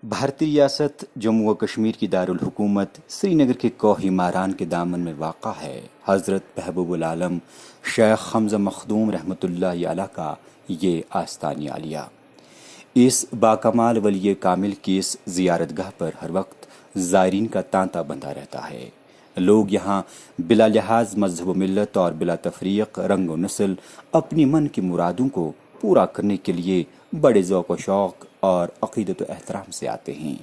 भारतीय रियासत जम्मू व कश्मीर की दारुल हुकूमत श्रीनगर के कोही मारान के दामन में वाक़ा है। हज़रत महबूबुल आलम शेख हमज़ा मखदूम रहमतुल्लाह अलैह का ये आस्तानी आलिया। इस बाकमाल वली कामिल की इस ज़ियारतगाह पर हर वक्त ज़ायरीन का तांता बंधा रहता है। लोग यहाँ बिला लिहाज मजहब व मिल्लत और बिला तफरीक रंग व नस्ल अपनी मन की मुरादों को पूरा करने के लिए बड़े ज़ौक़ व शौक़ और अक़ीदत व एहतराम से आते हैं।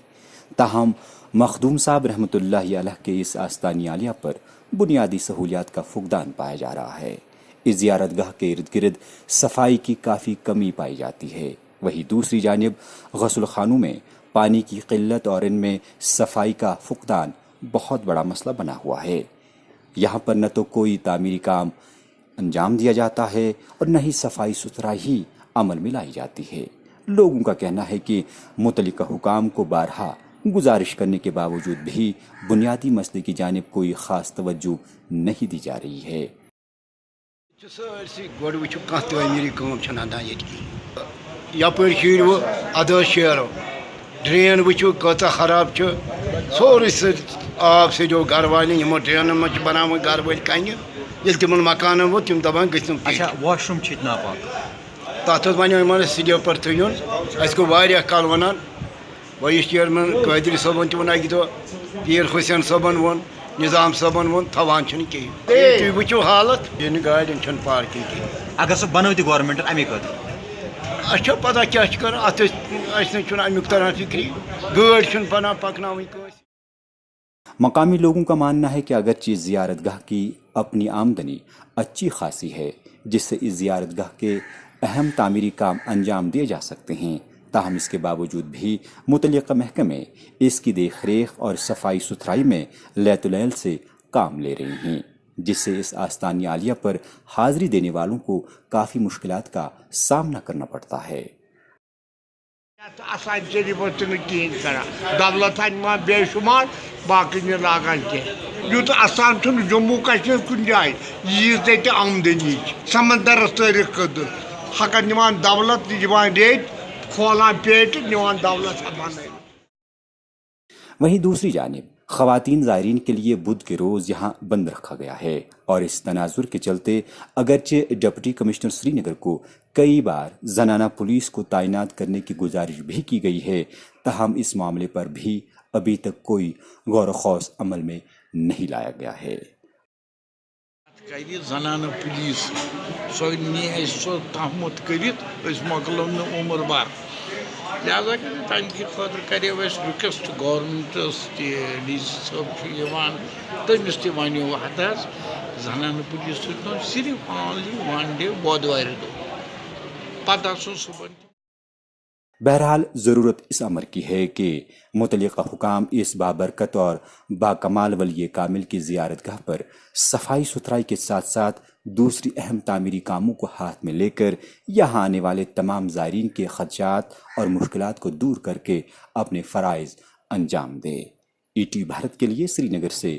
ताहम मखदूम साहब रहमतुल्लाह अलैह के इस आस्तानी आलिया पर बुनियादी सहूलियात का फुकदान पाया जा रहा है। इस ज़ियारतगाह के इर्द गिर्द सफाई की काफ़ी कमी पाई जाती है। वहीं दूसरी जानिब गस्ल खानों में पानी की किल्लत और इनमें सफाई का फुकदान बहुत बड़ा मसला बना हुआ है। यहाँ पर न तो कोई तामीरी काम अंजाम दिया जाता है और न ही सफाई सुथराई ही अमल में लाई जाती है। लोगों का कहना है कि मुतल्लिका हुकाम को बारहा गुजारिश करने के बावजूद भी बुनियादी मसले की जानिब कोई ख़ास तवज्जो नहीं दी जा रही है। यपर शीरो अदो शेरो ड्रेन वो कत खराब सोरे आब सो घर वाले यमो ड्रेन में बना घर वाल कन ये तिम मकान वो तम दपान वाशरूम तथ वन स्लीप पर थुन अस गो कल वन वाइस चेयरमैन कादिर सबन तक वन दो पीर हुसैन सबन वन निजाम सबन वन थवान कहीं वो हालत इन गाड़ियन पार्किंग कहीं अगर सह बनो गवर्नमेंट अमे अच्छा पता क्या कर अमुक तरह फिक्री गाड़ बना पकना। मकामी लोगों का मानना है कि अगरचे ज़ियारतगाह की अपनी आमदनी अच्छी खासी है, जिससे इस ज़ियारतगाह के अहम तामीरी काम अंजाम दिए जा सकते हैं, ताहम इसके बावजूद भी मुतल्लिका महकमे इसकी देख रेख और सफाई सुथराई में लैतुलैल से काम ले रही हैं, जिससे इस आस्तानी आलिया पर हाज़री देने वालों को काफ़ी मुश्किलात का सामना करना पड़ता है। बेशुमार बाकी लागान यूत आसान जम्मू कश्मीर कुन जाए यीज आमदनी समंदर तारीख कदर हकन निवान दौलत रेत खोलान पेट निवान दौलत। वहीं दूसरी जानिब ख़वातीन ज़ायरीन के लिए बुध के रोज़ यहाँ बंद रखा गया है और इस तनाजुर के चलते अगरचे डिप्टी कमिश्नर श्रीनगर को कई बार जनाना पुलिस को तैनात करने की गुजारिश भी की गई है, ताहम इस मामले पर भी अभी तक कोई गौर खौस अमल में नहीं लाया गया है। जनाना पुलिस सो तहमत कर मोकलो उम्र भर लिहाजा तमें खुद करो रिक्वेस्ट गवर्नमेंटस डी सब तमिस तनो हत जनाना पुलिस सिर्फ ऑनली वन डे बुधवार दो पता सुबह। बहरहाल ज़रूरत इस अमर की है कि मुतल्लिका हुकाम इस बाबरकत और बाकमाल वली कामिल की ज़ियारतगाह पर सफाई सुथराई के साथ साथ दूसरी अहम तामीरी कामों को हाथ में लेकर यहाँ आने वाले तमाम ज़ायरीन के ख़दशात और मुश्किलात को दूर करके अपने फ़राइज़ अंजाम दे। ETV भारत के लिए श्रीनगर से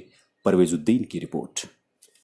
परवेज़ुद्दीन की रिपोर्ट।